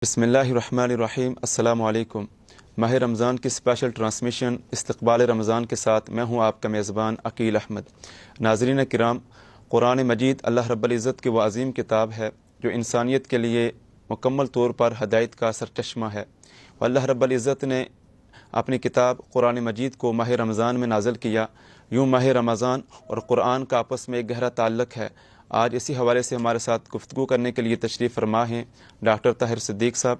بسم اللہ الرحمن الرحیم۔ السلام علیکم۔ ماہ رمضان کی اسپیشل ٹرانسمیشن استقبال رمضان کے ساتھ میں ہوں آپ کا میزبان عقیل احمد۔ ناظرین کرام، قرآن مجید اللہ رب العزت کی وہ عظیم کتاب ہے جو انسانیت کے لیے مکمل طور پر ہدایت کا سرچشمہ ہے۔ اللہ رب العزت نے اپنی کتاب قرآن مجید کو ماہ رمضان میں نازل کیا۔ یوں ماہ رمضان اور قرآن کا آپس میں ایک گہرا تعلق ہے۔ آج اسی حوالے سے ہمارے ساتھ گفتگو کرنے کے لیے تشریف فرما ہیں ڈاکٹر طاہر صدیق صاحب،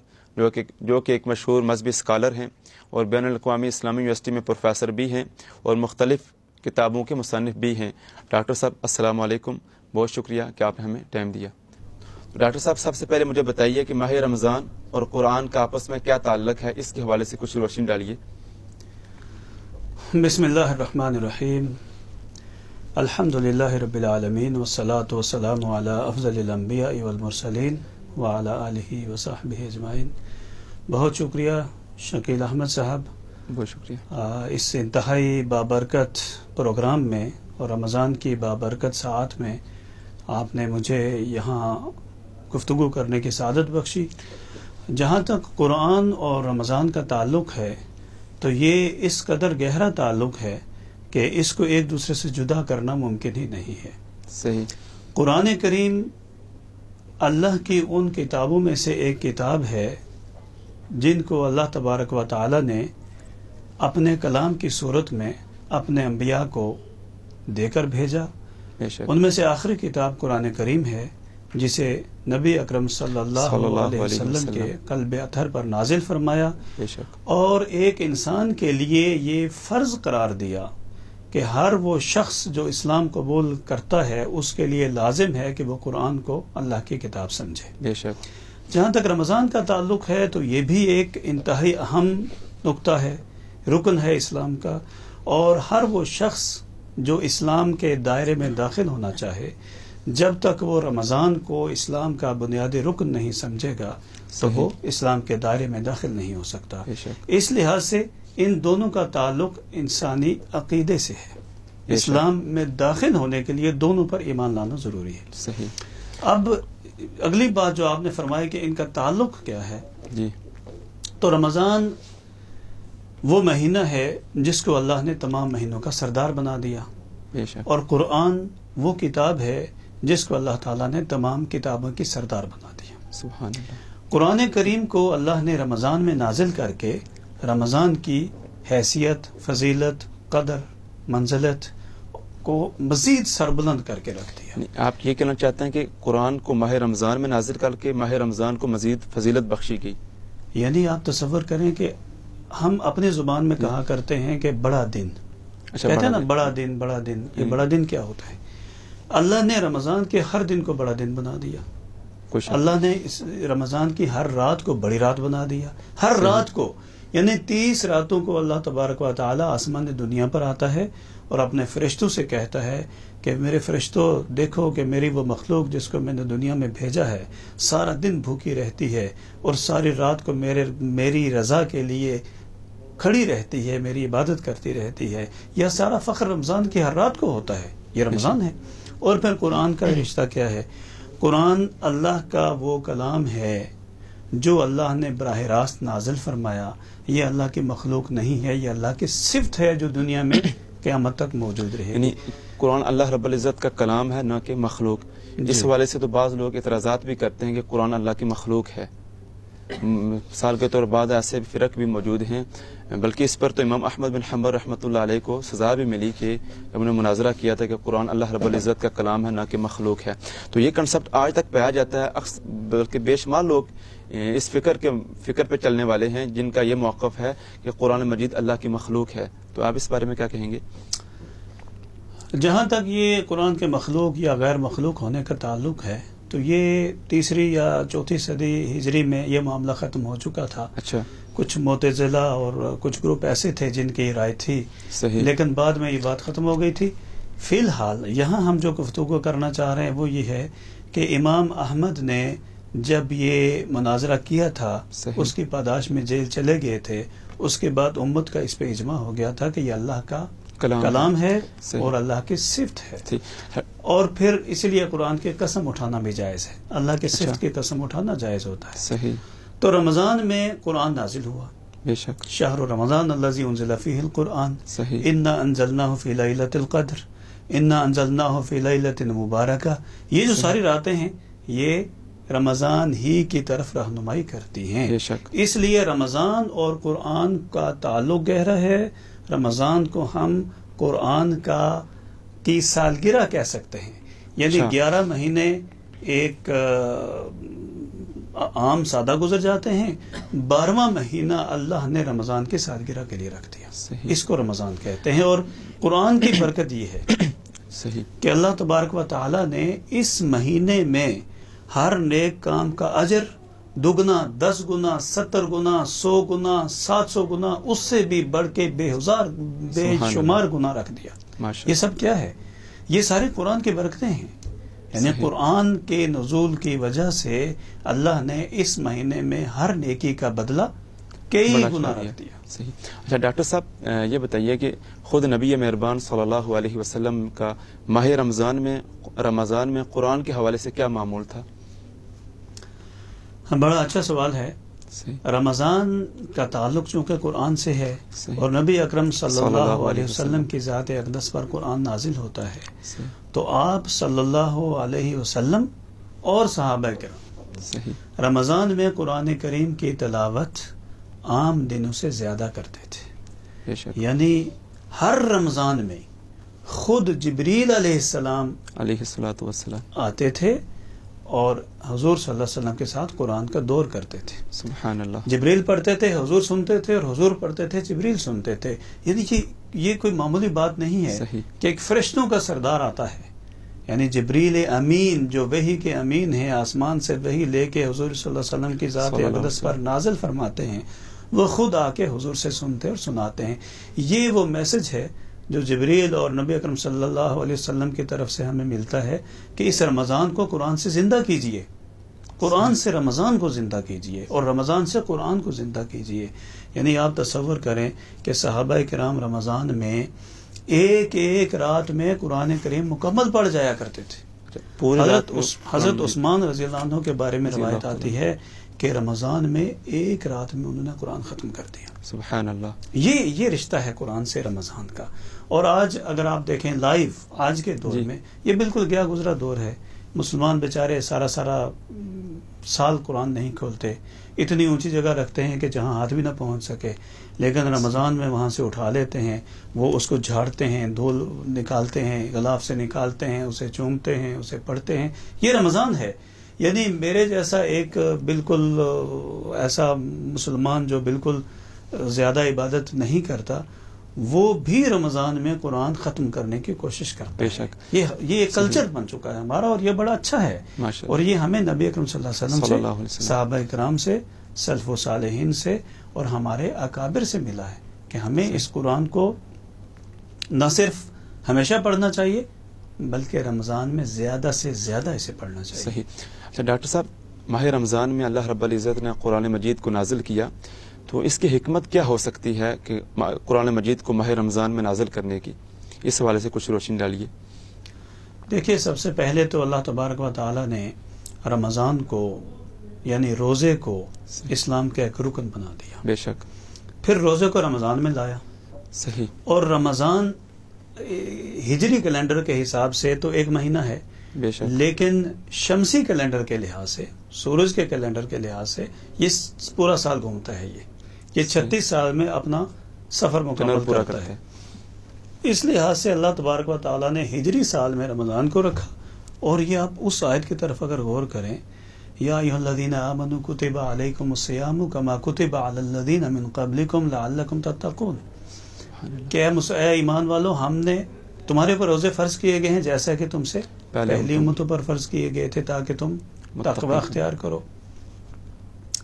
جو کہ ایک مشہور مذہبی اسکالر ہیں اور بین الاقوامی اسلامی یونیورسٹی میں پروفیسر بھی ہیں اور مختلف کتابوں کے مصنف بھی ہیں۔ ڈاکٹر صاحب السلام علیکم، بہت شکریہ کہ آپ نے ہمیں ٹائم دیا۔ ڈاکٹر صاحب، سب سے پہلے مجھے بتائیے کہ ماہ رمضان اور قرآن کا آپس میں کیا تعلق ہے، اس کے حوالے سے کچھ روشنی ڈالیے۔ بسم اللہ الرحمن الرحیم، الحمد للہ رب العالمین والصلاة والسلام علی افضل الانبیاء والمرسلین وعلی آلہ وصحبہ اجمعین۔ بہت شکریہ شکیل احمد صاحب، بہت شکریہ اس انتہائی بابرکت پروگرام میں اور رمضان کی بابرکت ساعت میں آپ نے مجھے یہاں گفتگو کرنے کی سعادت بخشی۔ جہاں تک قرآن اور رمضان کا تعلق ہے تو یہ اس قدر گہرا تعلق ہے کہ اس کو ایک دوسرے سے جدا کرنا ممکن ہی نہیں ہے۔ صحیح۔ قرآن کریم اللہ کی ان کتابوں میں سے ایک کتاب ہے جن کو اللہ تبارک و تعالی نے اپنے کلام کی صورت میں اپنے انبیاء کو دے کر بھیجا۔ ان میں سے آخری کتاب قرآن کریم ہے جسے نبی اکرم صلی اللہ علیہ وسلم کے قلب اطہر پر نازل فرمایا اور ایک انسان کے لیے یہ فرض قرار دیا کہ ہر وہ شخص جو اسلام قبول کرتا ہے اس کے لیے لازم ہے کہ وہ قرآن کو اللہ کی کتاب سمجھے۔ بے شک۔ جہاں تک رمضان کا تعلق ہے تو یہ بھی ایک انتہائی اہم نقطہ ہے، رکن ہے اسلام کا، اور ہر وہ شخص جو اسلام کے دائرے میں داخل ہونا چاہے جب تک وہ رمضان کو اسلام کا بنیادی رکن نہیں سمجھے گا تو وہ اسلام کے دائرے میں داخل نہیں ہو سکتا۔ اس لحاظ سے ان دونوں کا تعلق انسانی عقیدے سے ہے۔ اسلام میں داخل ہونے کے لیے دونوں پر ایمان لانا ضروری ہے۔ صحیح۔ اب اگلی بات جو آپ نے فرمائی کہ ان کا تعلق کیا ہے، جی، تو رمضان وہ مہینہ ہے جس کو اللہ نے تمام مہینوں کا سردار بنا دیا، بے شک، اور قرآن وہ کتاب ہے جس کو اللہ تعالیٰ نے تمام کتابوں کی سردار بنا دیا۔ سبحان اللہ۔ قرآن کریم کو اللہ نے رمضان میں نازل کر کے رمضان کی حیثیت، فضیلت، قدر، منزلت کو مزید سربلند کر کے رکھ دیا۔ آپ یہ کہنا چاہتے ہیں کہ قرآن کو ماہ رمضان میں نازل کر کے ماہ رمضان کو مزید فضیلت بخشی گئی؟ یعنی آپ تصور کریں کہ ہم اپنی زبان میں کہا کرتے ہیں کہ بڑا دن، کہتے ہیں نا بڑا دن، بڑا دن۔ یہ بڑا دن کیا ہوتا ہے؟ اللہ نے رمضان کے ہر دن کو بڑا دن بنا دیا۔ اللہ نے اس رمضان کی ہر رات کو بڑی رات بنا دیا۔ ہر رات کو، یعنی 30 راتوں کو اللہ تبارک و تعالی آسمان دنیا پر آتا ہے اور اپنے فرشتوں سے کہتا ہے کہ میرے فرشتوں دیکھو کہ میری وہ مخلوق جس کو میں نے دنیا میں بھیجا ہے سارا دن بھوکی رہتی ہے اور ساری رات کو میری رضا کے لیے کھڑی رہتی ہے، میری عبادت کرتی رہتی ہے۔ یہ سارا فخر رمضان کی ہر رات کو ہوتا ہے، یہ رمضان ہے۔ اور پھر قرآن کا رشتہ کیا ہے؟ قرآن اللہ کا وہ کلام ہے جو اللہ نے براہ راست نازل فرمایا۔ یہ اللہ کی مخلوق نہیں ہے، یہ اللہ کی صفت ہے جو دنیا میں قیامت تک موجود رہے۔ یعنی قرآن اللہ رب العزت کا کلام ہے، نہ کہ مخلوق۔ اس حوالے سے تو بعض لوگ اعتراضات بھی کرتے ہیں کہ قرآن اللہ کی مخلوق ہے۔ مثال کے طور بعد ایسے فرق بھی موجود ہیں، بلکہ اس پر تو امام احمد بن حنبل رحمۃ اللہ علیہ کو سزا بھی ملی کہ انہوں نے مناظرہ کیا تھا کہ قرآن اللہ رب العزت کا کلام ہے، نہ کہ مخلوق ہے۔ تو یہ کنسپٹ آج تک پایا جاتا ہے، بلکہ بے شمار لوگ اس فکر پہ چلنے والے ہیں جن کا یہ موقف ہے کہ قرآن مجید اللہ کی مخلوق ہے۔ تو آپ اس بارے میں کیا کہیں گے؟ جہاں تک یہ قرآن کے مخلوق یا غیر مخلوق ہونے کا تعلق ہے تو یہ 3 یا 4 صدی ہجری میں یہ معاملہ ختم ہو چکا تھا۔ اچھا۔ کچھ معتزلہ اور کچھ گروپ ایسے تھے جن کی رائے تھی، لیکن بعد میں یہ بات ختم ہو گئی تھی۔ فی الحال یہاں ہم جو گفتگو کرنا چاہ رہے ہیں وہ یہ ہے کہ امام احمد نے جب یہ مناظرہ کیا تھا اس کی پاداش میں جیل چلے گئے تھے، اس کے بعد امت کا اس پہ اجماع ہو گیا تھا کہ یہ اللہ کا کلام ہے اور اللہ کی صفت ہے، اور پھر اسی لیے قرآن کی قسم اٹھانا بھی جائز ہے، اللہ کی صفت کی قسم اٹھانا جائز ہوتا ہے۔ صحیح۔ تو رمضان میں قرآن نازل ہوا. بے شک. شہر رمضان الذی انزل فیہ القرآن. صحیح. انا انزلناہ فی لیلۃ القدر انا انزلناہ فی لیلۃ مبارکہ. یہ جو ساری راتیں ہیں یہ رمضان ہی کی طرف رہنمائی کرتی ہیں. بے شک. اس لیے رمضان اور قرآن کا تعلق گہرا ہے. رمضان کو ہم قرآن کی سالگرہ کہہ سکتے ہیں. یعنی 11 مہینے ایک عام سادہ گزر جاتے ہیں، 12واں مہینہ اللہ نے رمضان کی سالگرہ کے لیے رکھ دیا. صحیح. اس کو رمضان کہتے ہیں. اور قرآن کی برکت یہ ہے صحیح کہ اللہ تبارک و تعالی نے اس مہینے میں ہر نیک کام کا اجر دگنا، 10 گنا، 70 گنا، 100 گنا، 700 گنا، اس سے بھی بڑھ کے بے شمار گنا رکھ دیا. یہ سب کیا ہے؟ یہ سارے قرآن کی برکتیں ہیں. یعنی قرآن کے نزول کی وجہ سے اللہ نے اس مہینے میں ہر نیکی کا بدلہ کئی گنا رکھ دیا. صحیح. اچھا ڈاکٹر صاحب یہ بتائیے کہ خود نبی مہربان صلی اللہ علیہ وسلم کا ماہ رمضان میں قرآن کے حوالے سے کیا معمول تھا؟ بڑا اچھا سوال ہے. رمضان کا تعلق چونکہ قرآن سے ہے اور نبی اکرم صلی اللہ علیہ وسلم کی ذات اقدس پر قرآن نازل ہوتا ہے، تو آپ صلی اللہ علیہ وسلم اور صحابہ کرام رمضان میں قرآن کریم کی تلاوت عام دنوں سے زیادہ کرتے تھے. یعنی ہر رمضان میں خود جبریل علیہ السلام آتے تھے اور حضور صلی اللہ علیہ وسلم کے ساتھ قرآن کا دور کرتے تھے. سبحان اللہ. جبریل پڑھتے تھے، حضور سنتے تھے، اور حضور پڑھتے تھے، جبریل سنتے تھے. یعنی کہ یہ کوئی معمولی بات نہیں ہے کہ ایک فرشتوں کا سردار آتا ہے. یعنی جبریل امین جو وحی کے امین ہیں، آسمان سے وحی لے کے حضور صلی اللہ علیہ وسلم کی ذات اقدس پر نازل فرماتے ہیں، وہ خود آ کے حضور سے سنتے اور سناتے ہیں. یہ وہ میسج ہے جو جبریل اور نبی اکرم صلی اللہ علیہ وسلم کی طرف سے ہمیں ملتا ہے کہ اس رمضان کو قرآن سے زندہ کیجئے، قرآن سے رمضان کو زندہ کیجئے اور رمضان سے قرآن کو زندہ کیجئے. یعنی آپ تصور کریں کہ صحابہ کرام رمضان میں ایک رات میں قرآن کریم مکمل پڑھ جایا کرتے تھے. حضرت عثمان رضی اللہ عنہ کے بارے میں روایت آتی ہے کہ رمضان میں ایک رات میں انہوں نے قرآن ختم کر دیا. سبحان اللہ. یہ رشتہ ہے قرآن سے رمضان کا. اور آج اگر آپ دیکھیں لائیو آج کے دور میں یہ بالکل گیا گزرا دور ہے. مسلمان بیچارے سارا سال قرآن نہیں کھولتے، اتنی اونچی جگہ رکھتے ہیں کہ جہاں ہاتھ بھی نہ پہنچ سکے، لیکن رمضان میں وہاں سے اٹھا لیتے ہیں، وہ اس کو جھاڑتے ہیں، دھول نکالتے ہیں، غلاف سے نکالتے ہیں، اسے چومتے ہیں، اسے پڑھتے ہیں. یہ رمضان ہے. یعنی میرے جیسا ایک بالکل ایسا مسلمان جو بالکل زیادہ عبادت نہیں کرتا، وہ بھی رمضان میں قرآن ختم کرنے کی کوشش کرتا ہے. یہ ایک کلچر بن چکا ہے ہمارا اور یہ بڑا اچھا ہے. اور یہ ہمیں نبی اکرم صلی اللہ علیہ وسلم سے، صحابہ کرام سے، سلف و صالحین سے اور ہمارے اکابر سے ملا ہے کہ ہمیں اس قرآن کو نہ صرف ہمیشہ پڑھنا چاہیے بلکہ رمضان میں زیادہ سے زیادہ اسے پڑھنا چاہیے. صحیح. اچھا ڈاکٹر صاحب، ماہ رمضان میں اللہ رب العزت نے قرآن مجید کو نازل کیا، تو اس کی حکمت کیا ہو سکتی ہے کہ قرآن مجید کو ماہ رمضان میں نازل کرنے کی؟ اس حوالے سے کچھ روشنی ڈالیے. دیکھیے، سب سے پہلے تو اللہ تبارک و تعالی نے رمضان کو یعنی روزے کو اسلام کا ایک رکن بنا دیا. بے شک. پھر روزے کو رمضان میں لایا. صحیح. اور رمضان ہجری کیلنڈر کے حساب سے تو ایک مہینہ ہے، بے شک، لیکن شمسی کیلنڈر کے لحاظ سے، سورج کے کیلنڈر کے لحاظ سے یہ پورا سال گھومتا ہے. یہ 36 سال میں اپنا سفر مکمل کرتا ہے. اس لحاظ سے اللہ تبارک و تعالیٰ نے ہجری سال میں رمضان کو رکھا. اور یہ آپ اس آیت کی طرف اگر غور کریں، یا ایھا الذین آمنوا کتب علیکم الصیام کما کتب علی الذین من قبلکم لعلکم تتقون، کہ اے ایمان والو، ہم نے تمہارے پر روزے فرض کیے گئے ہیں جیسا کہ تم سے پہلی امتوں پر فرض کیے گئے تھے تاکہ تم تقوی اختیار کرو.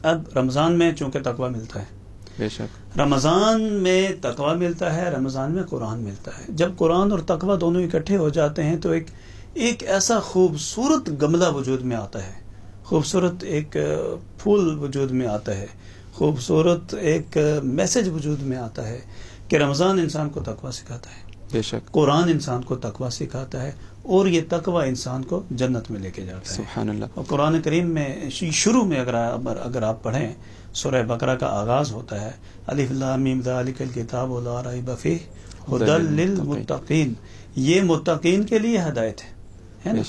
اب رمضان میں چونکہ تقوی ملتا ہے، بے شک، رمضان میں تقوی ملتا ہے، رمضان میں قرآن ملتا ہے. جب قرآن اور تقوی دونوں اکٹھے ہو جاتے ہیں تو ایک ایسا خوبصورت گملہ وجود میں آتا ہے، خوبصورت ایک پھول وجود میں آتا ہے، خوبصورت ایک میسج وجود میں آتا ہے کہ رمضان انسان کو تقوی سکھاتا ہے. بے شک قرآن انسان کو تقوی سکھاتا ہے اور یہ تقوی انسان کو جنت میں لے کے جاتا ہے. سبحان اللہ. اور قرآن کریم میں شروع میں اگر آپ پڑھیں سورہ بقرہ کا آغاز ہوتا ہے الف لام میم ذالک الکتاب لا ریب فیہ ھدی للمتقین. یہ متقین کے لیے ہدایت ہے نا.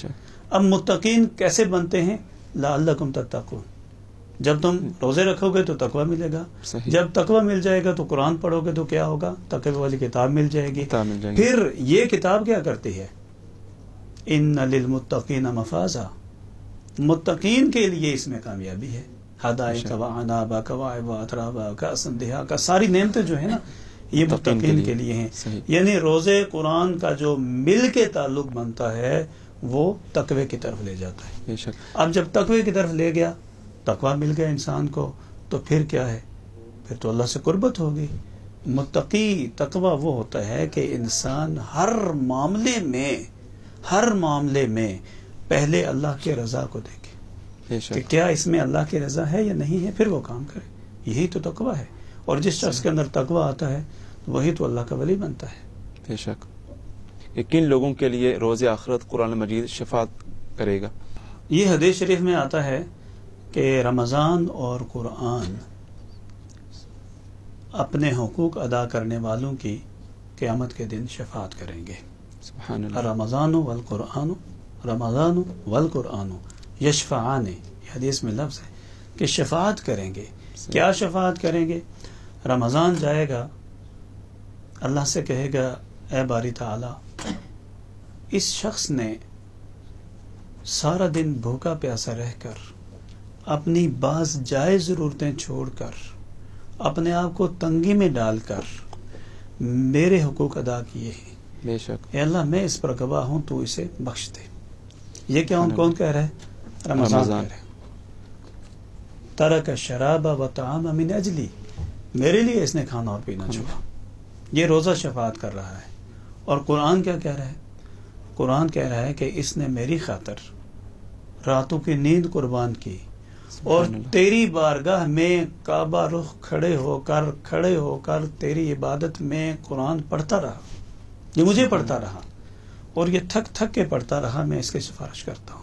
اب متقین کیسے بنتے ہیں؟ لعلکم تتقون. جب تم روزے رکھو گے تو تقوی ملے گا. جب تقوی مل جائے گا تو قرآن پڑھو گے تو کیا ہوگا؟ تقوی والی کتاب مل جائے گی. پھر یہ کتاب کیا کرتی ہے؟ ان للمتقین مفازا. متقین کے لیے اس میں کامیابی ہے. حدائق وعنابا کواعب واترابا کأسا دہاقا. ساری نعمتیں جو ہیں نا یہ متقین کے لیے ہیں. یعنی روزے قرآن کا جو مل کے تعلق بنتا ہے وہ تقوی کی طرف لے جاتا ہے. اب جب تقوی کی طرف لے گیا، تقوی مل گیا انسان کو، تو پھر کیا ہے؟ پھر تو اللہ سے قربت ہوگی. متقی تقوی وہ ہوتا ہے کہ انسان ہر معاملے میں پہلے اللہ کے رضا کو دیکھے کہ کیا اس میں اللہ کی رضا ہے یا نہیں ہے، پھر وہ کام کرے. یہی تو تقوی ہے. اور جس شخص کے اندر تقوی آتا ہے وہی تو اللہ کا ولی بنتا ہے. بے شک. کن لوگوں کے لیے روز آخرت قرآن مجید شفاعت کرے گا؟ یہ حدیث شریف میں آتا ہے کہ رمضان اور قرآن اپنے حقوق ادا کرنے والوں کی قیامت کے دن شفاعت کریں گے. سبحان اللہ. رمضان والقرآن یشفعان. یہ حدیث میں لفظ ہے کہ شفاعت کریں گے. کیا شفاعت کریں گے؟ رمضان جائے گا، اللہ سے کہے گا اے باری تعالی، اس شخص نے سارا دن بھوکا پیاسا رہ کر، اپنی بعض جائز ضرورتیں چھوڑ کر، اپنے آپ کو تنگی میں ڈال کر میرے حقوق ادا کیے ہیں. بے شک. اے اللہ میں اس پر گواہ ہوں، تو اسے بخش دے. یہ کیا کون کہہ رہا ہے؟ رمضان کہہ رہا ہے. ترک الشراب والطعام من اجلی. میرے لیے اس نے کھانا اور پینا چھوڑا. یہ روزہ شفاعت کر رہا ہے. اور قرآن کیا کہہ رہا ہے؟ قرآن کہہ رہا ہے کہ اس نے میری خاطر راتوں کی نیند قربان کی اور تیری بارگاہ میں کعبہ رخ کھڑے ہو کر تیری عبادت میں قرآن پڑھتا رہا. یہ مجھے پڑھتا رہا اور یہ تھک کے پڑھتا رہا. میں اس کی سفارش کرتا ہوں.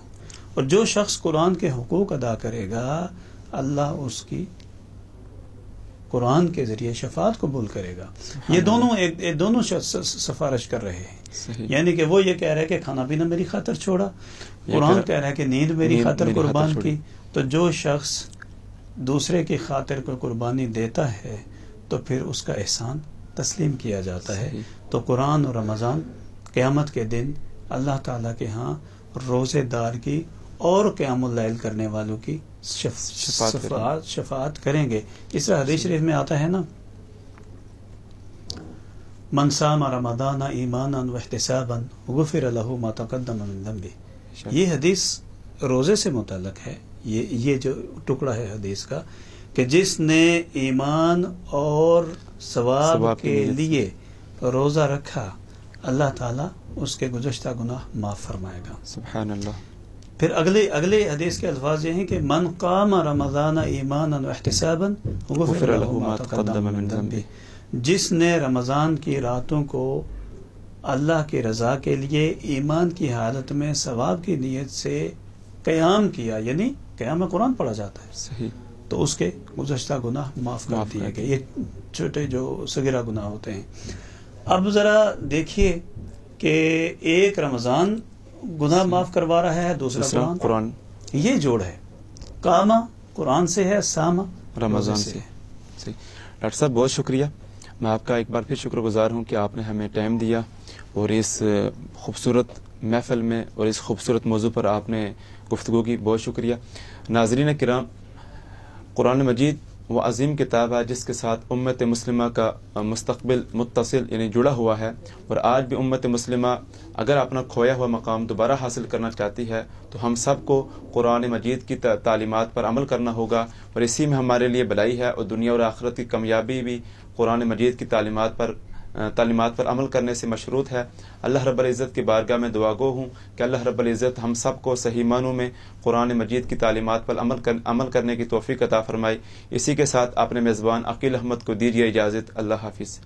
اور جو شخص قرآن کے حقوق ادا کرے گا اللہ اس کی قرآن کے ذریعے شفاعت قبول کرے گا. یہ دونوں سفارش کر رہے ہیں. یعنی کہ وہ یہ کہہ رہے ہیں کہ کھانا پینا میری خاطر چھوڑا، قرآن کہہ رہا ہے کہ نیند میری خاطر قربان کی. تو جو شخص دوسرے کی خاطر کو قربانی دیتا ہے تو پھر اس کا احسان تسلیم کیا جاتا ہے. تو قرآن اور رمضان قیامت کے دن اللہ تعالیٰ کے ہاں روزے دار کی اور قیام اللیل کرنے والوں کی شفاعت کریں گے. اس طرح حدیث شریف میں آتا ہے نا، من صام رمضان ایمانا واحتسابا غفر له ما تقدم من ذنبه. یہ حدیث روزے سے متعلق ہے. یہ جو ٹکڑا ہے حدیث کا کہ جس نے ایمان اور ثواب کے لیے روزہ رکھا اللہ تعالیٰ اس کے گزشتہ گناہ معاف فرمائے گا. سبحان اللہ. پھر اگلے حدیث کے الفاظ یہ ہیں کہ من قام رمضان ایمانا واحتسابا غفر له ما تقدم من ذنبه. جس نے رمضان کی راتوں کو اللہ کی رضا کے لیے ایمان کی حالت میں ثواب کی نیت سے قیام کیا، یعنی قیام میں قرآن پڑھا جاتا ہے، صحیح، تو اس کے گزشتہ گناہ معاف کر دیے گئے. یہ چھوٹے جو صغیرہ گناہ ہوتے ہیں. اب ذرا دیکھیے کہ ایک رمضان گناہ معاف کروا رہا ہے، دوسرا قرآن. یہ جوڑ ہے. قامہ قرآن سے ہے، سامہ رمضان سے. ڈاکٹر صاحب بہت شکریہ. میں آپ کا ایک بار پھر شکر گزار ہوں کہ آپ نے ہمیں ٹائم دیا اور اس خوبصورت محفل میں اور اس خوبصورت موضوع پر آپ نے گفتگو کی. بہت شکریہ. ناظرین کرام، قرآن مجید وہ عظیم کتاب ہے جس کے ساتھ امت مسلمہ کا مستقبل متصل یعنی جڑا ہوا ہے. اور آج بھی امت مسلمہ اگر اپنا کھویا ہوا مقام دوبارہ حاصل کرنا چاہتی ہے تو ہم سب کو قرآن مجید کی تعلیمات پر عمل کرنا ہوگا. اور اسی میں ہمارے لیے بھلائی ہے اور دنیا اور آخرت کی کامیابی بھی قرآن مجید کی تعلیمات پر عمل کرنے سے مشروط ہے. اللہ رب العزت کی بارگاہ میں دعا گو ہوں کہ اللہ رب العزت ہم سب کو صحیح معنوں میں قرآن مجید کی تعلیمات پر عمل کرنے کی توفیق عطا فرمائے. اسی کے ساتھ اپنے میزبان عقیل احمد کو دیجیے اجازت. اللہ حافظ.